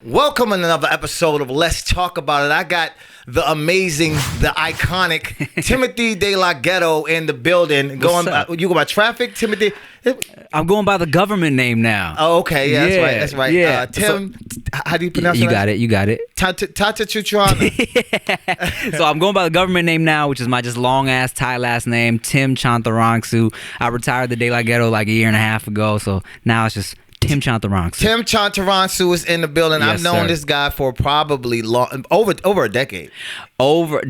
Welcome to another episode of Let's Talk About It. I got the amazing, the iconic Timothy De La Ghetto in the building. You go by Traffic, Timothy? I'm going by the government name now. Oh, okay. Yeah, that's right. Yeah. Tim, how do you pronounce it? You got it. Tata Chutrana. So I'm going by the government name now, which is my just long-ass Thai last name, Tim Chantarangsu. I retired the De La Ghetto like a year and a half ago, so now it's just Tim Chantarangsu. Tim Chantarangsu is in the building. Yes, I've known this guy for probably over a decade.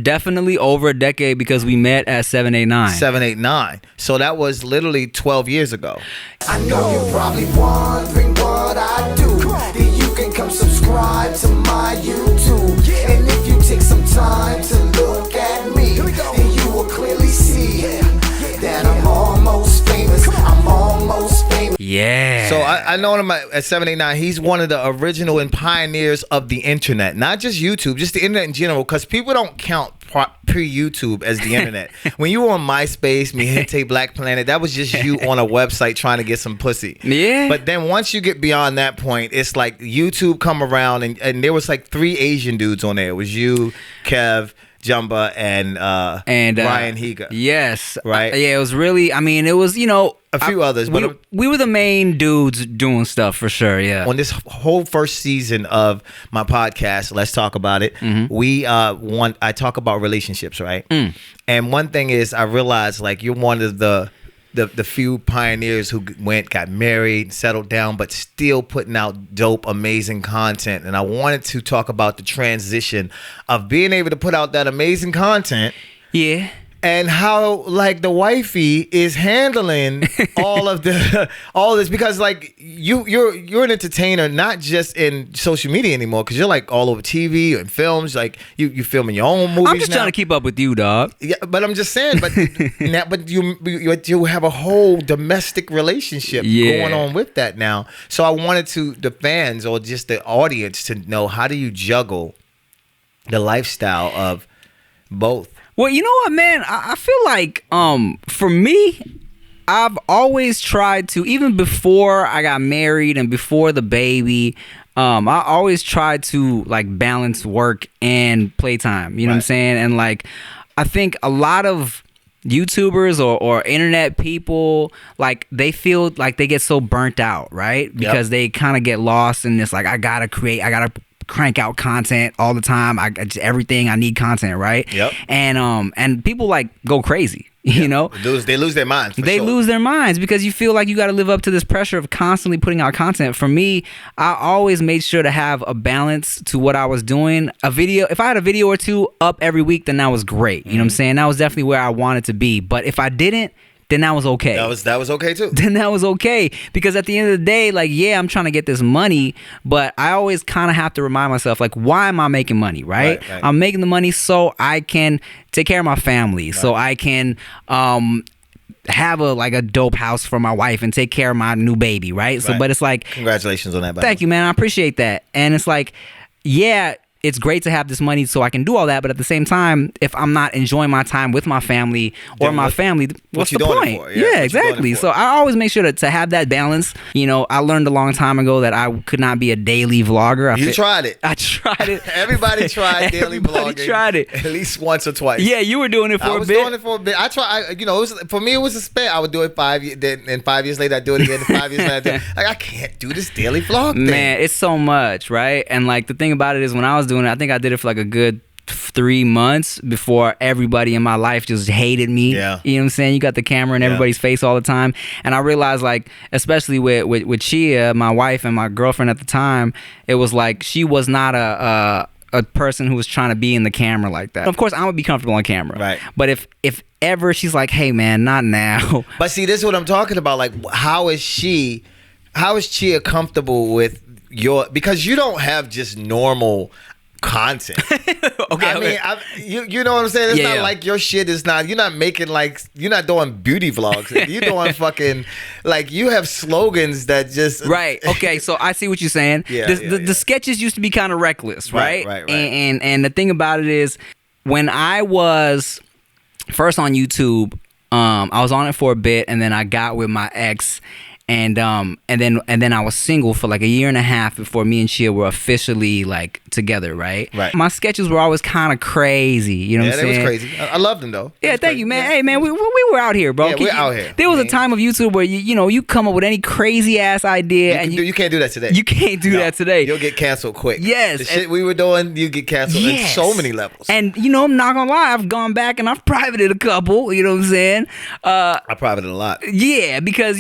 Definitely over a decade because we met at 789. 789. So that was literally 12 years ago. I know you're probably wondering what I do. Then you can come subscribe to my YouTube. And if you take some time to look at me, then you will clearly see that I'm almost famous. Yeah. So I know him at 789. He's one of the original and pioneers of the internet. Not just YouTube, just the internet in general. Because people don't count pre-YouTube as the internet. When you were on MySpace, Mi Gente, Black Planet, that was just you on a website trying to get some pussy. Yeah. But then once you get beyond that point, it's like YouTube come around and there was like 3 Asian dudes on there. It was you, Kev, Jumba, and Ryan Higa. Yes. Right? Yeah, it was really, it was, a few others. But we were the main dudes doing stuff for sure, yeah. On this whole first season of my podcast, Let's Talk About It, I talk about relationships, right? And one thing is I realized like you're one of the few pioneers who got married, settled down, but still putting out dope, amazing content. And I wanted to talk about the transition of being able to put out that amazing content. Yeah. And how like the wifey is handling all this because like you're an entertainer not just in social media anymore because you're like all over TV and films, like you filming your own movies. I'm just trying to keep up with you, dog. Yeah, but I'm just saying, but you have a whole domestic relationship going on with that now. So I wanted the fans or just the audience to know, how do you juggle the lifestyle of both? Well, you know what, man? I feel like for me, I've always tried to, even before I got married and before the baby, I always tried to like balance work and playtime. You know what I'm saying? And like, I think a lot of YouTubers or internet people, like they feel like they get so burnt out, right? Because they kind of get lost in this, like, I gotta crank out content all the time. I just everything I need content, right? Yep. And people like go crazy, you know? They lose their minds. They lose their minds because you feel like you got to live up to this pressure of constantly putting out content. For me, I always made sure to have a balance to what I was doing. If I had a video or two up every week, then that was great. You know what I'm saying? That was definitely where I wanted to be. But if I didn't, then that was okay. That was okay too. Then that was okay. Because at the end of the day, like, yeah, I'm trying to get this money, but I always kind of have to remind myself, like, why am I making money, right? I'm making the money so I can take care of my family, so I can have a dope house for my wife and take care of my new baby, right? So, but it's like, congratulations on that. Thank you, man. I appreciate that. And it's like, yeah, it's great to have this money so I can do all that, but at the same time, if I'm not enjoying my time with my family or my family, what's the point? Yeah, exactly. So I always make sure to have that balance. You know, I learned a long time ago that I could not be a daily vlogger. You tried it. I tried it. Everybody tried daily vlogging. Everybody tried it. At least once or twice. Yeah, you were doing it for a bit. I was doing it for a bit. I tried, for me it was a spell. I would do it 5 years, then 5 years later I'd do it again, 5 years later I'd do it. Like, I can't do this daily vlog thing. Man, it's so much, right? And like the thing about it is when I was doing it, I think I did it for like a good 3 months before everybody in my life just hated me. Yeah. You know what I'm saying? You got the camera in everybody's face all the time. And I realized, like, especially with Chia, my wife and my girlfriend at the time, it was like she was not a person who was trying to be in the camera like that. Of course, I'm gonna be comfortable on camera. Right. But if ever she's like, hey man, not now. But see, this is what I'm talking about. Like, how is Chia comfortable with because you don't have just normal content. You know what I'm saying? It's not like your shit is not, you're not making like, you're not doing beauty vlogs. You're doing fucking, like, you have slogans that just. Right. Okay. So I see what you're saying. The sketches used to be kind of reckless, right? Right. And the thing about it is, when I was first on YouTube, I was on it for a bit, and then I got with my ex. And then I was single for like a year and a half before me and Chia were officially like together, right? Right. My sketches were always kind of crazy, you know what I'm saying? Yeah, they was crazy. I loved them though. Yeah, thank you, man. Hey, man, we were out here, bro. Yeah, we're out here. There was a time of YouTube where you come up with any crazy ass idea, You can't do that today. You can't do that today. You'll get canceled quick. Yes, the shit we were doing, you get canceled in so many levels. And I'm not gonna lie, I've gone back and I've privated a couple. You know what I'm saying? I privated a lot. Yeah, because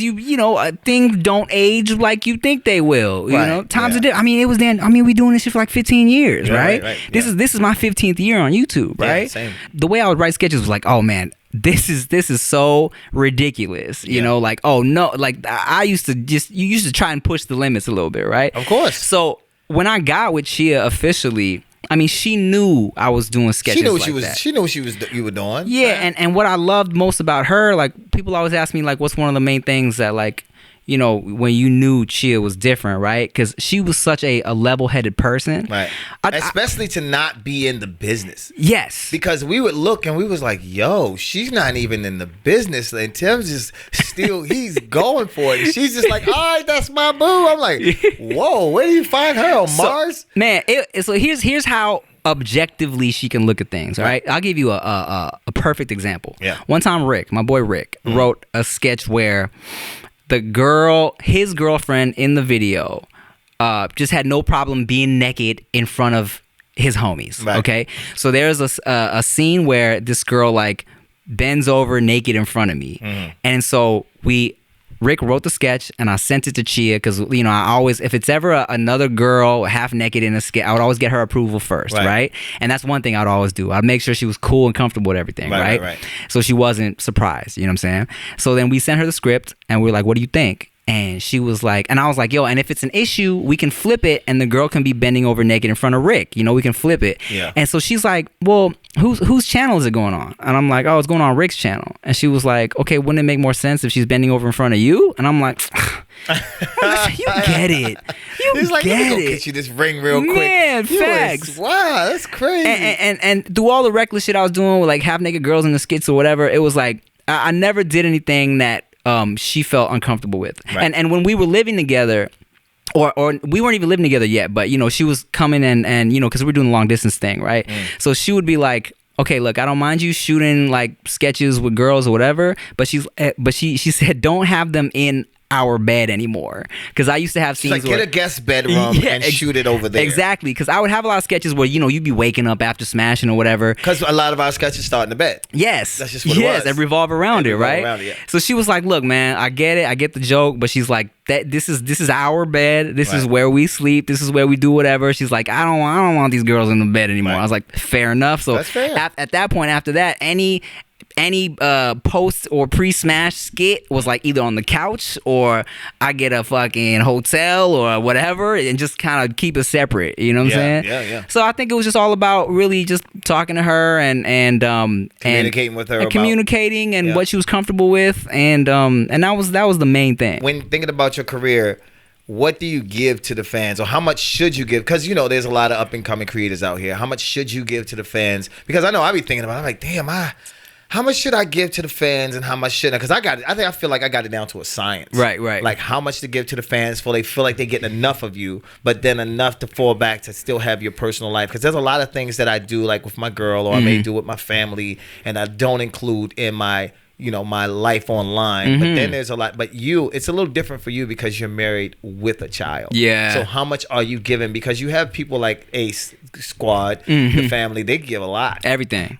things don't age like you think they will. You know, times are different. I mean, it was then. I mean, we doing this shit for like 15 years, right? This is my 15th year on YouTube, right? Yeah, same. The way I would write sketches was like, oh man, this is so ridiculous. You know, like, oh no, like I used to you used to try and push the limits a little bit, right? Of course. So when I got with Chia officially, I mean, she knew I was doing sketches. She knew what you were doing. Yeah, and what I loved most about her, like people always ask me, like, what's one of the main things that, like, when you knew Chia was different, right? Because she was such a level-headed person, right? Especially to not be in the business. Yes, because we would look and we was like, "Yo, she's not even in the business." And Tim's just still, he's going for it. And she's just like, "All right, that's my boo." I'm like, "Whoa, where do you find her on Mars?" Man, so here's how objectively she can look at things. All right, I'll give you a perfect example. Yeah. One time, my boy Rick, wrote a sketch where his girlfriend in the video, just had no problem being naked in front of his homies. Right. Okay, so there's a scene where this girl like bends over naked in front of me, and so Rick wrote the sketch and I sent it to Chia because I always, if it's ever another girl half naked in a sketch, I would always get her approval first, right? And that's one thing I'd always do. I'd make sure she was cool and comfortable with everything, right? So she wasn't surprised, you know what I'm saying? So then we sent her the script and we were like, what do you think? And she was like, and I was like, yo, and if it's an issue, we can flip it and the girl can be bending over naked in front of Rick. We can flip it. Yeah. And so she's like, well, whose channel is it going on? And I'm like, oh, it's going on Rick's channel. And she was like, okay, wouldn't it make more sense if she's bending over in front of you? And I'm like, you get it. He's like, let me go get you this ring real quick. Man, facts. Wow, that's crazy. And through all the reckless shit I was doing with like half naked girls in the skits or whatever, it was like, I never did anything that she felt uncomfortable with. Right. And when we were living together, or we weren't even living together yet, but she was coming and because we were doing the long distance thing, right? So she would be like, okay, look, I don't mind you shooting like sketches with girls or whatever, but she said don't have them in our bed anymore, because I used to have scenes like, get a guest bedroom and shoot it over there. Exactly, because I would have a lot of sketches where you'd be waking up after smashing or whatever, because a lot of our sketches start in the bed. Yes, that's just what it was. Yes, they revolve around it, right? So she was like, look, man, I get it, I get the joke, but she's like, that this is our bed, this is where we sleep, this is where we do whatever. She's like, I don't want these girls in the bed anymore. I was like, fair enough. So that's fair. At that point, after that, any post or pre-smash skit was like either on the couch or I get a fucking hotel or whatever, and just kind of keep it separate. You know what I'm saying? Yeah. So I think it was just all about really just talking to her and communicating with her, and communicating and what she was comfortable with, and that was the main thing. When thinking about your career, what do you give to the fans, or how much should you give? Because there's a lot of up and coming creators out here. How much should you give to the fans? Because I know I be thinking about it. I'm like, damn, how much should I give to the fans and how much shouldn't I? Because I feel like I got it down to a science. Right. Like how much to give to the fans for they feel like they're getting enough of you, but then enough to fall back to still have your personal life. Because there's a lot of things that I do, like with my girl, or I may do with my family, and I don't include in my my life online. But then there's a lot, but it's a little different for you because you're married with a child. Yeah. So how much are you giving? Because you have people like Ace Squad, the family, they give a lot. Everything.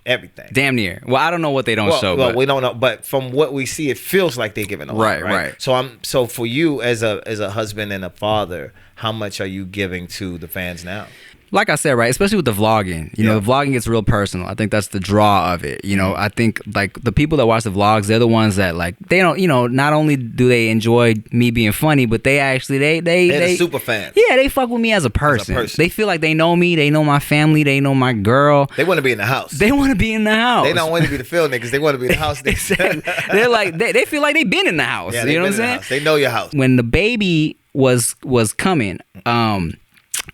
Damn near. Well, I don't know what they don't show. Well, we don't know, but from what we see, it feels like they're giving a lot. Right. So for you as a husband and a father, how much are you giving to the fans now? Like I said, right, especially with the vlogging, the vlogging gets real personal. I think that's the draw of it. I think like the people that watch the vlogs, they're the ones that like, they don't, not only do they enjoy me being funny, but they actually, they're the super fans. Yeah, they fuck with me as a person. They feel like they know me, they know my family, they know my girl. They want to be in the house. They want to be in the house. They don't want to be the field niggas. They want to be in the house. Exactly. They're like, they feel like they've been in the house. Yeah, you know what I'm saying? They know your house. When the baby was coming,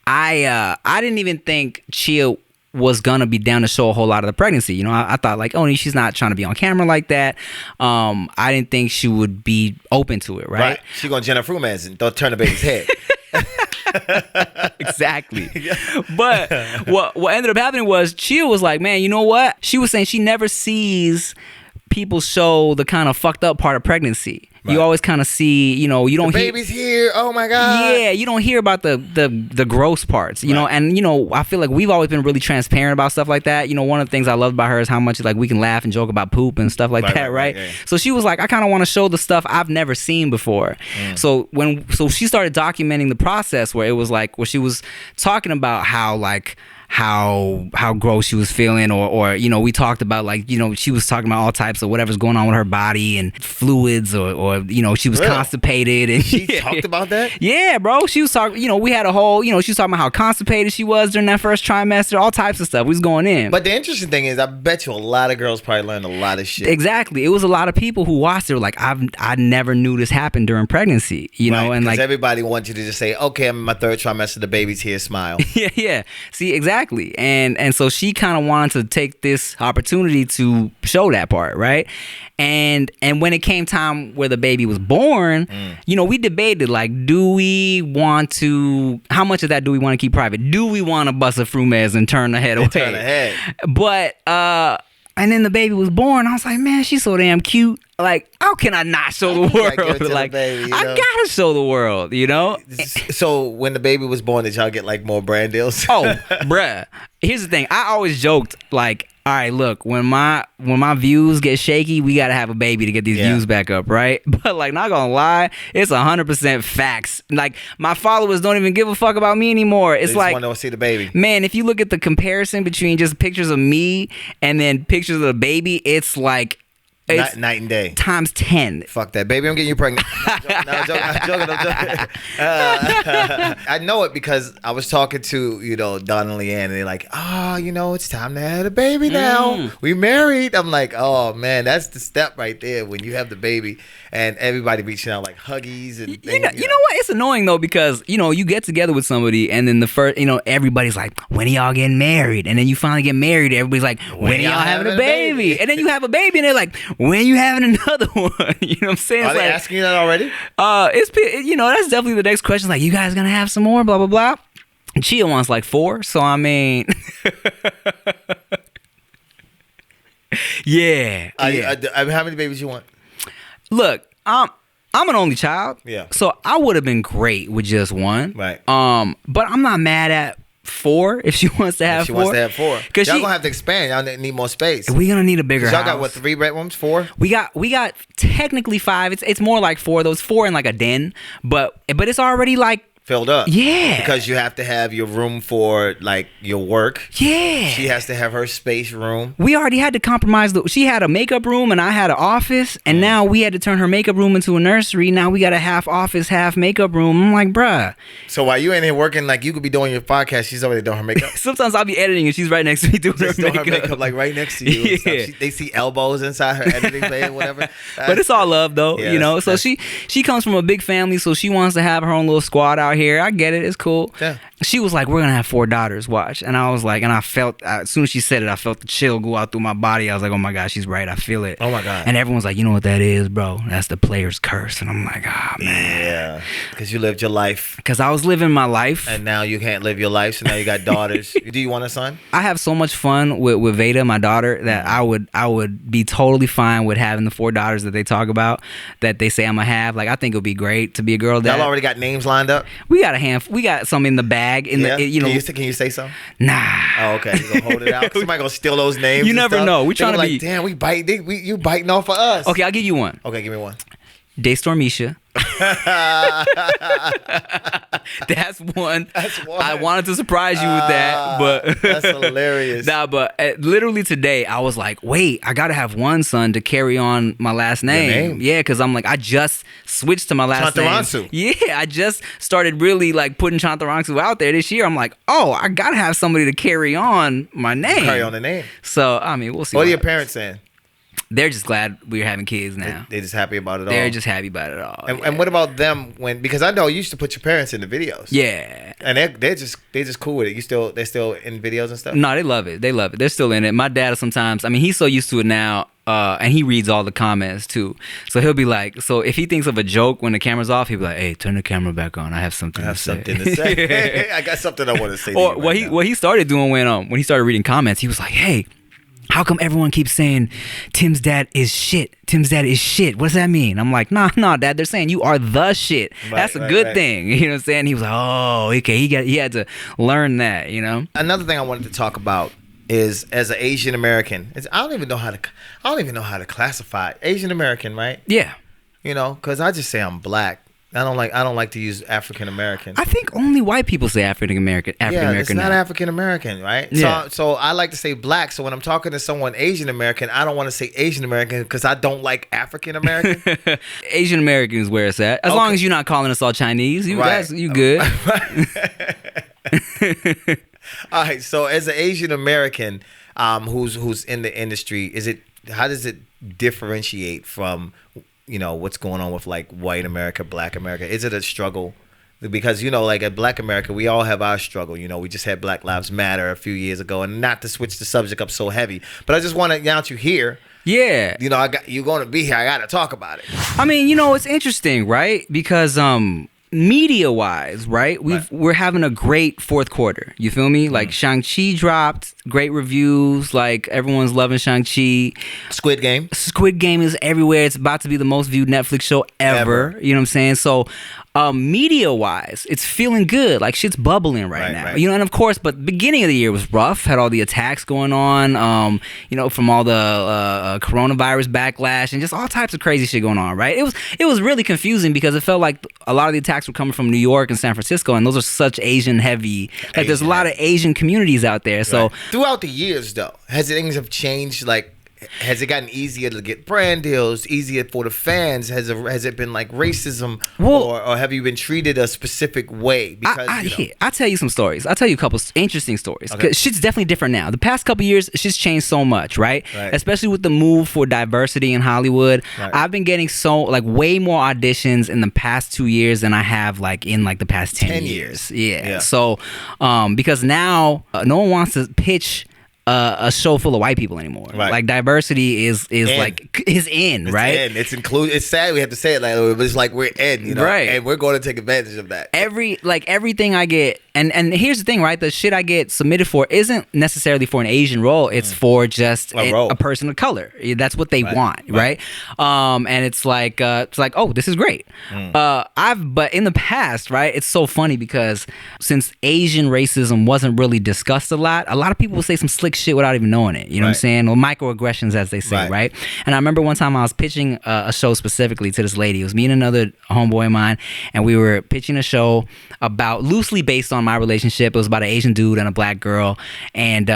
I didn't even think Chia was gonna be down to show a whole lot of the pregnancy. You know, I thought like, oh, she's not trying to be on camera like that. I didn't think she would be open to it, right? She gonna Jennifer Frumas and don't turn the baby's head. Exactly. But what ended up happening was Chia was like, man, you know what? She was saying she never sees people show the kind of fucked up part of pregnancy. Right. You always kind of see, you know, you don't hear baby's here. Oh my God. Yeah, you don't hear about the gross parts, you know, and you know, I feel like we've always been really transparent about stuff like that. You know, one of the things I loved about her is how much like we can laugh and joke about poop and stuff like that, right? Yeah. So she was like, I kind of want to show the stuff I've never seen before. So she started documenting the process where it was like where she was talking about how like how gross she was feeling, or you know, we talked about like, you know, she was talking about all types of whatever's going on with her body and fluids, or you know, she was constipated, and she talked about that. Yeah, bro, she was talking. You know, we had a whole, you know, she was talking about how constipated she was during that first trimester, all types of stuff. We was going in. But the interesting thing is, I bet you a lot of girls probably learned a lot of shit. Exactly, it was a lot of people who watched it were like, I never knew this happened during pregnancy, you know, and like everybody wants you to just say, okay, I'm in my third trimester, the baby's here, smile. yeah. See, exactly. And so she kind of wanted to take this opportunity to show that part, right? And when it came time where the baby was born, you know, we debated like, how much of that do we want to keep private? Do we want to bust a Frumes and turn the head away? But and then the baby was born. I was like, man, she's so damn cute. Like, how can I not show the world? Like, baby, I gotta show the world, you know? So when the baby was born, did y'all get like more brand deals? Oh, bruh. Here's the thing. I always joked like, all right, look, when my views get shaky, we gotta have a baby to get these views back up, right? But like, not gonna lie, it's 100% facts. Like, my followers don't even give a fuck about me anymore. It's like, want to see the baby. Man, if you look at the comparison between just pictures of me and then pictures of the baby, it's like, it's night and day. Times 10. Fuck that, baby. I'm getting you pregnant. I'm joking. I know it because I was talking to, you know, Don and Leanne, and they're like, oh, you know, it's time to have a baby now. We married. I'm like, oh, man, that's the step right there when you have the baby and everybody reaching out like huggies and things. You know what? It's annoying, though, because, you know, you get together with somebody and then the first, you know, everybody's like, when are y'all getting married? And then you finally get married. Everybody's like, when are y'all having a baby? And then you have a baby and they're like, when you having another one? You know what I'm saying? Are they asking you that already? It's, you know, that's definitely the next question. Like, you guys gonna have some more? Blah blah blah. And Chia wants like 4. So I mean, yeah. How many babies you want? Look, I'm an only child. Yeah. So I would have been great with just one. Right. But I'm not mad at 4 if she wants to have 4. She wants to have 4. Because y'all gonna have to expand. Y'all need more space. We're gonna need a bigger house. Y'all got what, 3 bedrooms? 4? We got technically 5. It's more like 4. Those 4 in like a den, but it's already like filled up. Yeah. Because you have to have your room for like your work. Yeah. She has to have her space room. We already had to compromise. She had a makeup room and I had an office, and now we had to turn her makeup room into a nursery. Now we got a half office, half makeup room. I'm like, bruh. So while you in here working, like you could be doing your podcast, she's already doing her makeup. Sometimes I'll be editing and she's right next to me doing her makeup. Like right next to you. Yeah. They see elbows inside her editing bay or whatever. But it's all love though, you know. So she comes from a big family, so she wants to have her own little squad out here. I get it. It's cool. Yeah. She was like, we're going to have 4 daughters, watch. And I was like, and I felt, as soon as she said it, I felt the chill go out through my body. I was like, oh my God, she's right. I feel it. Oh my God. And everyone's like, you know what that is, bro? That's the player's curse. And I'm like, man. Yeah. Because you lived your life. Because I was living my life. And now you can't live your life. So now you got daughters. Do you want a son? I have so much fun with Veda, my daughter, that I would be totally fine with having the 4 daughters that they talk about, that they say I'm going to have. Like, I think it would be great to be a girl dad. Y'all already got names lined up? We got a handful. We got some in the bag. Can you say so? Nah. Oh, okay. You gonna hold it out? Somebody gonna steal those names? You never know. We trying to be like, damn, you biting off of us. Okay, I'll give you one. Okay, give me one. Daystormisha. That's one. I wanted to surprise you with that, but that's hilarious. Nah, but literally today I was like, wait, I gotta have one son to carry on my last name. Yeah, because I'm like, I just switched to my last name. Yeah, I just started really like putting Chantaransu out there this year. I'm like, oh, I gotta have somebody to carry on my name. Carry on the name. So I mean, we'll see. What are your parents saying? they're just glad we're having kids now. They're just happy about it all. They're just happy about it all. And what about them because I know you used to put your parents in the videos. Yeah. And they're just cool with it. They're still in videos and stuff? No, they love it. They love it. They're still in it. My dad sometimes, I mean, he's so used to it now, and he reads all the comments too. So he'll be like, so if he thinks of a joke when the camera's off, he'll be like, hey, turn the camera back on. I have something to say. I got something I want to say to or you what he started doing when he started reading comments, he was like, hey, how come everyone keeps saying Tim's dad is shit? Tim's dad is shit. What does that mean? I'm like, nah, Dad. They're saying you are the shit. That's a good thing. You know what I'm saying? He was like, oh, okay. He had to learn that. You know. Another thing I wanted to talk about is as an Asian American. I don't even know how to classify Asian American, right? Yeah. You know, because I just say I'm black. I don't like to use African American. I think only white people say African American. Yeah, it's not African American, right? Yeah. So I like to say black. So when I'm talking to someone Asian American, I don't want to say Asian American because I don't like African American. Asian American is where it's at. As long as you're not calling us all Chinese, you good. All right. So as an Asian American, who's in the industry, how does it differentiate from what's going on with like white America, black America? Is it a struggle? Because like at Black America, we all have our struggle. We just had Black Lives Matter a few years ago, and not to switch the subject up so heavy, but I just want to announce you here. Yeah, you're going to be here. I got to talk about it. I mean, it's interesting, right? Because media wise, right? We're having a great fourth quarter. You feel me? Like Shang-Chi dropped, great reviews. Like everyone's loving Shang-Chi. Squid Game is everywhere. It's about to be the most viewed Netflix show ever. You know what I'm saying? So media wise, it's feeling good. Like shit's bubbling right now. Right. And of course, but the beginning of the year was rough. Had all the attacks going on, from all the coronavirus backlash and just all types of crazy shit going on, right? It was really confusing because it felt like a lot of the attacks were coming from New York and San Francisco, and those are such Asian heavy. Like there's a lot of Asian communities out there. So throughout the years though, things have changed? Like, has it gotten easier to get brand deals, easier for the fans? Has it been like racism, or have you been treated a specific way? Because I'll tell you some stories. I'll tell you a couple interesting stories. Because shit's definitely different now. The past couple years, shit's changed so much, right? Especially with the move for diversity in Hollywood. I've been getting way more auditions in the past 2 years than I have in the past 10 years. Yeah. So, because now no one wants to pitch a show full of white people anymore. Like diversity is in, right? It's included. It's sad we have to say it like that, but it's like we're in, right? And we're going to take advantage of that. Everything I get, and here's the thing, right? The shit I get submitted for isn't necessarily for an Asian role. It's for just a person of color. That's what they want, right? And it's like, oh, this is great. But in the past, right? It's so funny because since Asian racism wasn't really discussed a lot of people will say some slick shit without even knowing it. You know what I'm saying? Or microaggressions, as they say, right? And I remember one time I was pitching a show specifically to this lady. It was me and another homeboy of mine, and we were pitching a show about loosely based on my relationship. It was about an Asian dude and a black girl, and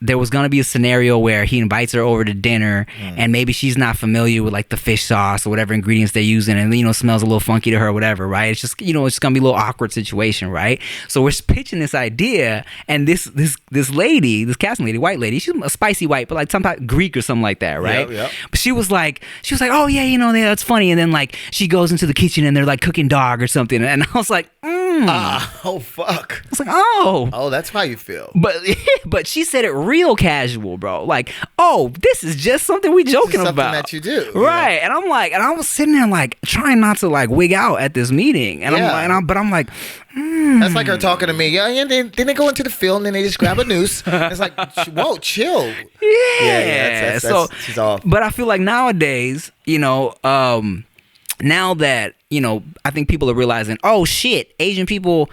there was going to be a scenario where he invites her over to dinner and maybe she's not familiar with the fish sauce or whatever ingredients they're using, and smells a little funky to her or whatever, right? It's just, it's going to be a little awkward situation, right? So we're pitching this idea, and this lady, this casting lady, white lady, she's a spicy white, but some type Greek or something like that, right? Yep. But she was like, oh yeah, that's funny. And then she goes into the kitchen and they're cooking dog or something. And I was like, oh fuck. I was like, oh, that's how you feel. But she said it real casual, bro. This is just something we joking something about. That you do, right? And I'm like, and I was sitting there trying not to wig out at this meeting, and I'm like, That's like her talking to me. Yeah, and then they go into the field and then they just grab a noose. It's like, whoa, chill. Yeah. So she's off. But I feel like nowadays, now that I think people are realizing, oh shit, Asian people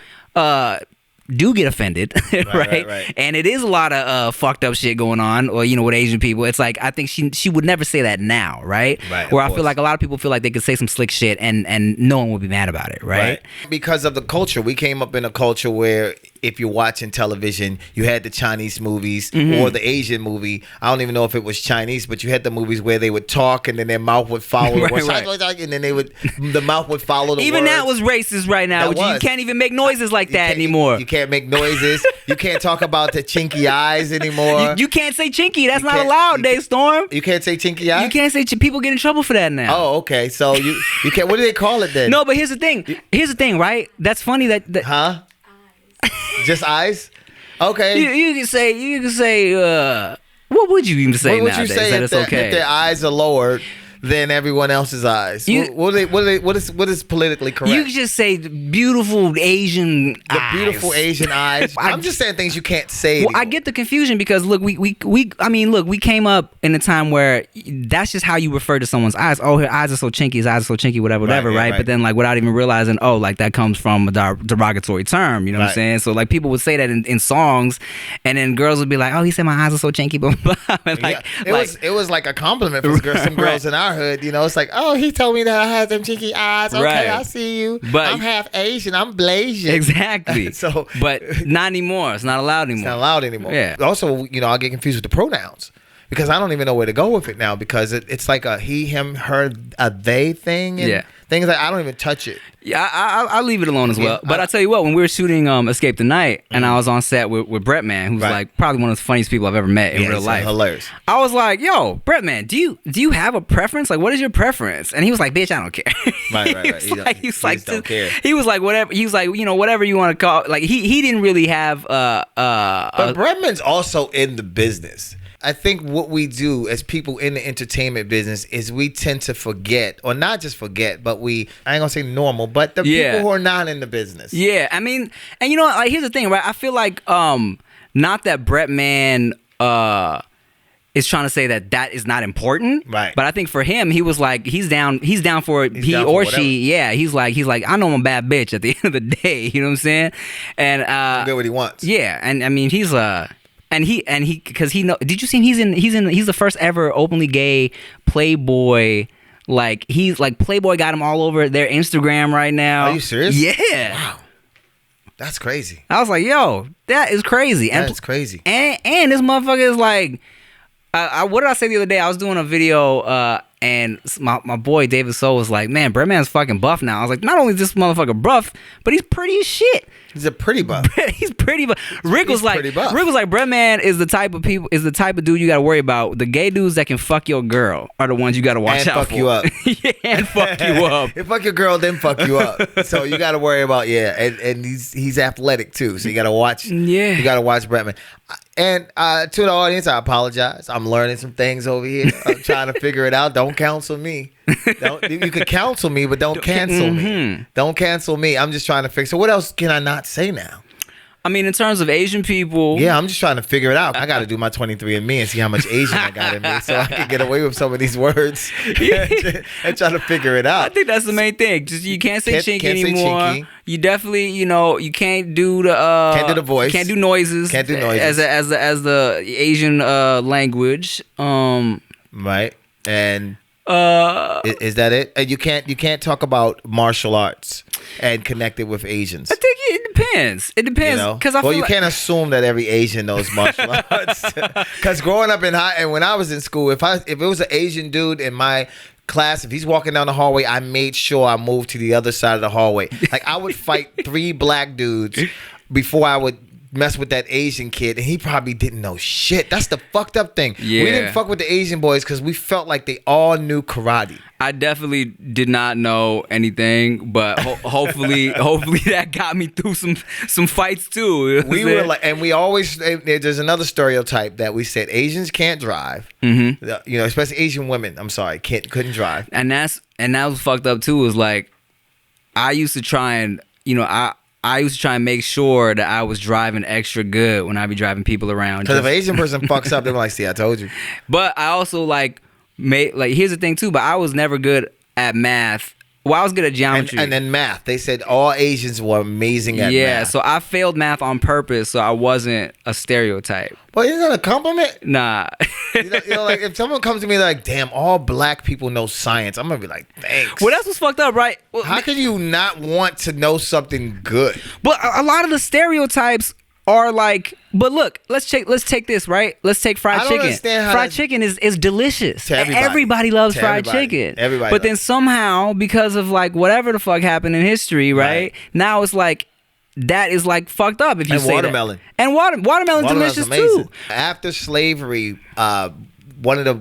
do get offended, right? And it is a lot of fucked up shit going on, or with Asian people. It's like, I think she would never say that now, right? Where I feel like a lot of people feel like they could say some slick shit and no one would be mad about it, right? Because of the culture, we came up in a culture where if you're watching television, you had the Chinese movies Mm-hmm. or the Asian movie. I don't even know if it was Chinese, but you had the movies where they would talk and then their mouth would follow the words, and then the mouth would follow the Even words. that was racist right now. That was. You can't even make noises like that can't- anymore. You can't make noises. You can't talk about the chinky eyes anymore. You can't say chinky. That's You not can't- allowed, you Dave can't- Storm. You can't say chinky eyes? You can't say people get in trouble for that now. Oh, okay. So you can't. What do they call it then? No, but here's the thing. Here's the thing, right? That's funny that Huh? Just eyes? Okay. you can say what would you even say What would nowadays you say that if, it's okay? if their eyes are lowered than everyone else's eyes? What is politically correct? You can just say beautiful Asian eyes. Beautiful Asian eyes. I'm just saying things you can't say. Well, I get the confusion because look, we came up in a time where that's just how you refer to someone's eyes. Oh, her eyes are so chinky, his eyes are so chinky, whatever, right? But then like without even realizing, oh, like that comes from a derogatory term. You know what I'm saying? So like people would say that in songs, and then girls would be like, oh, he said my eyes are so chinky, blah blah. And it was like a compliment for some girls in our hood. You know, it's like, oh, he told me that I had them chinky eyes. Okay, Right. I see you. But I'm half Asian. I'm Blasian. Exactly. So, but not anymore. It's not allowed anymore. It's not allowed anymore. Yeah. Also, I get confused with the pronouns because I don't even know where to go with it now because it's like a he, him, her, a they thing. And things like I don't even touch it. Yeah, I'll leave it alone as well. Yeah, but I tell you what, when we were shooting Escape the Night, and I was on set with Brett Man, who's like probably one of the funniest people I've ever met in real life. Hilarious. I was like, "Yo, Brett Man, do you have a preference? Like, what is your preference?" And he was like, "Bitch, I don't care." Right. He was like, don't care. He was like, whatever. He was like, whatever you want to call. Like, he didn't really have But Bretman's also in the business. I think what we do as people in the entertainment business is we tend to forget, or not just forget, but I ain't gonna say normal, but the people who are not in the business. Yeah, I mean, and like here's the thing, right? I feel like not that Brett Man is trying to say that is not important, right? But I think for him, he was like, he's down for he or she. Yeah, he's like, I know I'm a bad bitch at the end of the day. You know what I'm saying? And get what he wants. Yeah, and I mean, he's and he because he know. Did you see him? He's the first ever openly gay Playboy. Like he's like Playboy got him all over their Instagram right now. Are you serious? Yeah. Wow. That's crazy. I was like, yo, that is crazy. That's crazy. And this motherfucker is like, what did I say the other day? I was doing a video, and my boy David Soul was like, man, Brett Man's fucking buff now. I was like, not only is this motherfucker buff, but he's pretty as shit. He's a pretty buff. He's pretty buff. Rick was like, Brett Man is the type of dude you gotta worry about. The gay dudes that can fuck your girl are the ones you gotta watch out for. And fuck you up. Yeah, and fuck you up. If fuck your girl, then fuck you up. So you gotta worry about, and he's athletic too. So you gotta watch. Yeah. You gotta watch Brett Man. And to the audience, I apologize. I'm learning some things over here. I'm trying to figure it out. Don't counsel me. You could counsel me, but don't cancel me. Don't cancel me. I'm just trying to fix it. So what else can I not say now? I mean, in terms of Asian people. Yeah, I'm just trying to figure it out. I got to do my 23andMe and see how much Asian I got in me so I can get away with some of these words and try to figure it out. I think that's the main thing. Just you can't say chinky anymore. Say chinky. You definitely, you can't do the can't do the voice. Can't do noises. Can't do noises as the Asian language. Right. And is that it? And you can't talk about martial arts and connect it with Asians. I think it depends. It depends because you can't assume that every Asian knows martial arts. Because growing up and when I was in school, if it was an Asian dude in my class, if he's walking down the hallway, I made sure I moved to the other side of the hallway. Like I would fight 3 black dudes before I would mess with that Asian kid, and he probably didn't know shit. That's the fucked up thing. Yeah. We didn't fuck with the Asian boys because we felt like they all knew karate. I definitely did not know anything, but hopefully that got me through some fights too. We were like, and we always, there's another stereotype that we said Asians can't drive. Mm-hmm. Especially Asian women. I'm sorry, couldn't drive. And that was fucked up too. Was like, I used to try and I used to try and make sure that I was driving extra good when I be driving people around. Because if an Asian person fucks up, they're like, see, I told you. But I also here's the thing too, but I was never good at math Well, I was good at geometry. And then math. They said all Asians were amazing at math. Yeah, so I failed math on purpose, so I wasn't a stereotype. Well, you're gonna compliment? Nah. You know, like if someone comes to me like, damn, all black people know science, I'm gonna be like, thanks. Well, that's what's fucked up, right? Well, how can you not want to know something good? But a lot of the stereotypes are like, but look, let's take this, right? Let's take fried chicken. Understand how fried chicken is delicious. To everybody. Everybody loves To fried everybody. chicken. Everybody but loves then somehow, because of like whatever the fuck happened in history, right? Now it's like that is like fucked up if you And say watermelon. that. And watermelon's delicious amazing. too. After slavery, one of the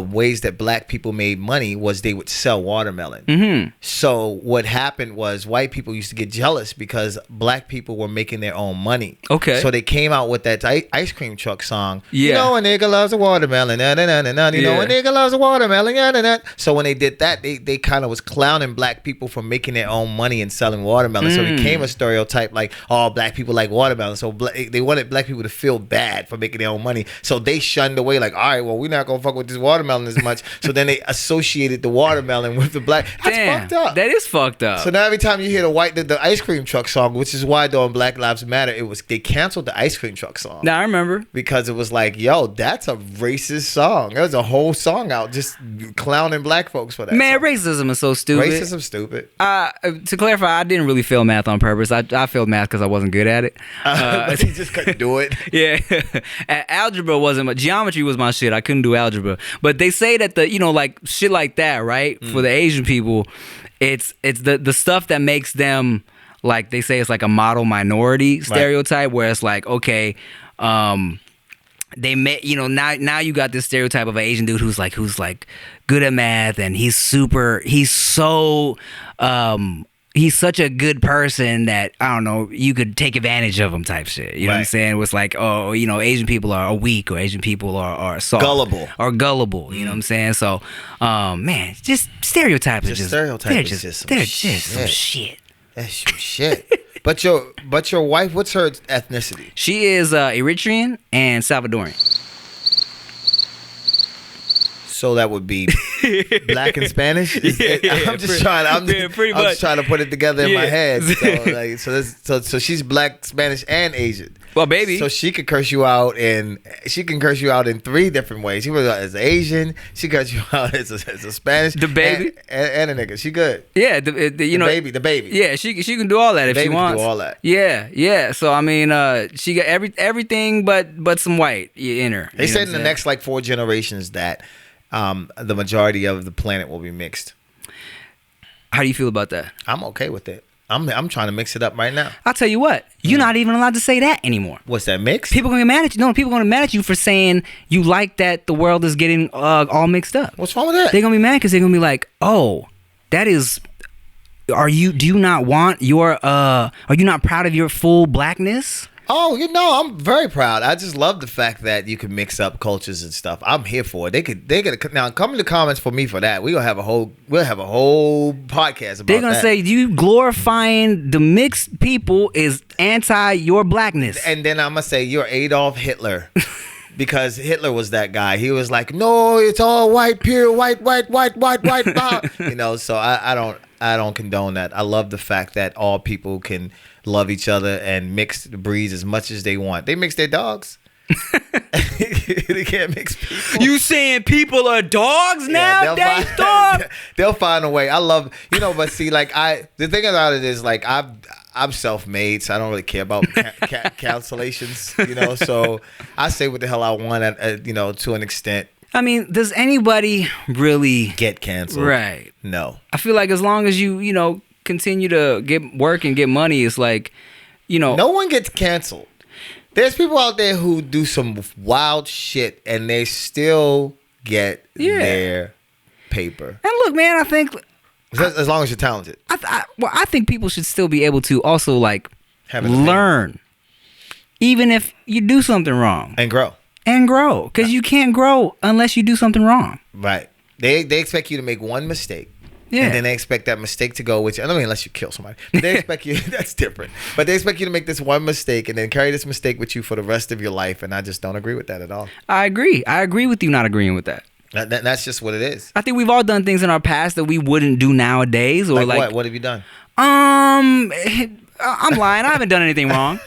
ways that black people made money was they would sell watermelon. Mm-hmm. So what happened was white people used to get jealous because black people were making their own money. Okay. So they came out with that ice cream truck song. Yeah. You know a nigga loves a watermelon. Na, na, na, na, na. You know a nigga loves a watermelon. Na, na, na. So when they did that, they kind of was clowning black people for making their own money and selling watermelon. So it became a stereotype like, oh, black people like watermelon. So they wanted black people to feel bad for making their own money. So they shunned away like, all right, well, we're not going to fuck with this watermelon as much. So then they associated the watermelon with the black. That's fucked up. That is fucked up. So now every time you hear the ice cream truck song, which is why though in Black Lives Matter, they canceled the ice cream truck song. Now I remember. Because it was like, yo, that's a racist song. There's a whole song out just clowning black folks for that. Man, song. racism is so stupid. Racism stupid. To clarify, I didn't really fail math on purpose. I failed math because I wasn't good at it. But he just couldn't do it. Yeah. Algebra wasn't my geometry was my shit. I couldn't do algebra. But they say that like shit like that, right? For the Asian people, it's the stuff that makes them, like they say, it's like a model minority stereotype, where it's like, okay, they met, now you got this stereotype of an Asian dude who's like good at math, and he's such a good person that, I don't know, you could take advantage of him type shit. You know what I'm saying? It was like, oh, Asian people are weak, or Asian people are soft. Gullible. Or gullible, you know what I'm saying? So, man, just stereotypes Just are just... stereotypes They're are just just some shit. shit. That's some shit. But your wife, what's her ethnicity? She is Eritrean and Salvadorian. So that would be black and Spanish. I'm just trying to put it together in my head. So she's black, Spanish, and Asian. Well, baby. So she could curse you out in 3 different ways. She was as Asian. She curse you out as a Spanish. The baby and a nigga. She good. Yeah, the baby. Yeah, she can do all that if she wants. Can do all that. Yeah. So I mean, she got everything but some white in her. They said in the next like 4 generations that the majority of the planet will be mixed. How do you feel about that? I'm okay with it. I'm trying to mix it up right now. I'll tell you what, you're not even allowed to say that anymore. What's that, mix? People gonna get mad at you. No, people gonna be mad at you for saying you like that the world is getting all mixed up. What's wrong with that? They're gonna be mad because they're gonna be like, oh, that is. Are you not proud of your full blackness? Oh, I'm very proud. I just love the fact that you can mix up cultures and stuff. I'm here for it. They could now come in the comments for me for that. We'll have a whole podcast about that. They're gonna say you glorifying the mixed people is anti your blackness. And then I'm gonna say you're Adolf Hitler. Because Hitler was that guy. He was like, no, it's all white, pure white. So I don't condone that. I love the fact that all people can love each other and mix the breeds as much as they want. They mix their dogs. They can't mix people. You saying people are dogs now? They'll find a way. I love, but see, like the thing about it is like I'm self-made, so I don't really care about cancellations, so I say what the hell I want to an extent. I mean, does anybody really get canceled? Right. No. I feel like as long as you, continue to get work and get money, it's like, no one gets canceled. There's people out there who do some wild shit and they still get their paper. And look, man, I think as long as you're talented. I think people should still be able to also like learn, even if you do something wrong, and grow, because you can't grow unless you do something wrong. Right? They expect you to make one mistake. Yeah. And then they expect that mistake to go with you. I mean, unless you kill somebody. But they expect you, that's different. But they expect you to make this one mistake and then carry this mistake with you for the rest of your life. And I just don't agree with that at all. I agree with you not agreeing with that. That's just what it is. I think we've all done things in our past that we wouldn't do nowadays. Or like what have you done? I'm lying. I haven't done anything wrong.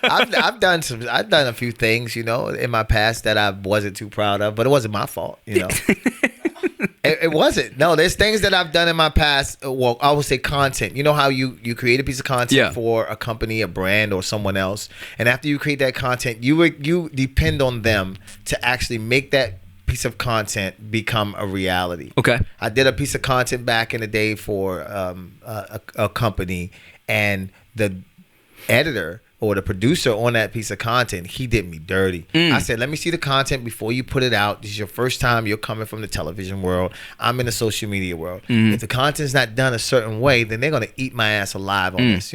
I've done a few things, in my past that I wasn't too proud of, but it wasn't my fault, It wasn't. No, there's things that I've done in my past. Well, I would say content. You know how you create a piece of content for a company, a brand, or someone else, and after you create that content, you depend on them to actually make that piece of content become a reality. Okay. I did a piece of content back in the day for a company, and the editor or the producer on that piece of content, he did me dirty. I said, let me see the content before you put it out. This is your first time. You're coming from the television world. I'm in the social media world. If the content's not done a certain way, then they're going to eat my ass alive on this,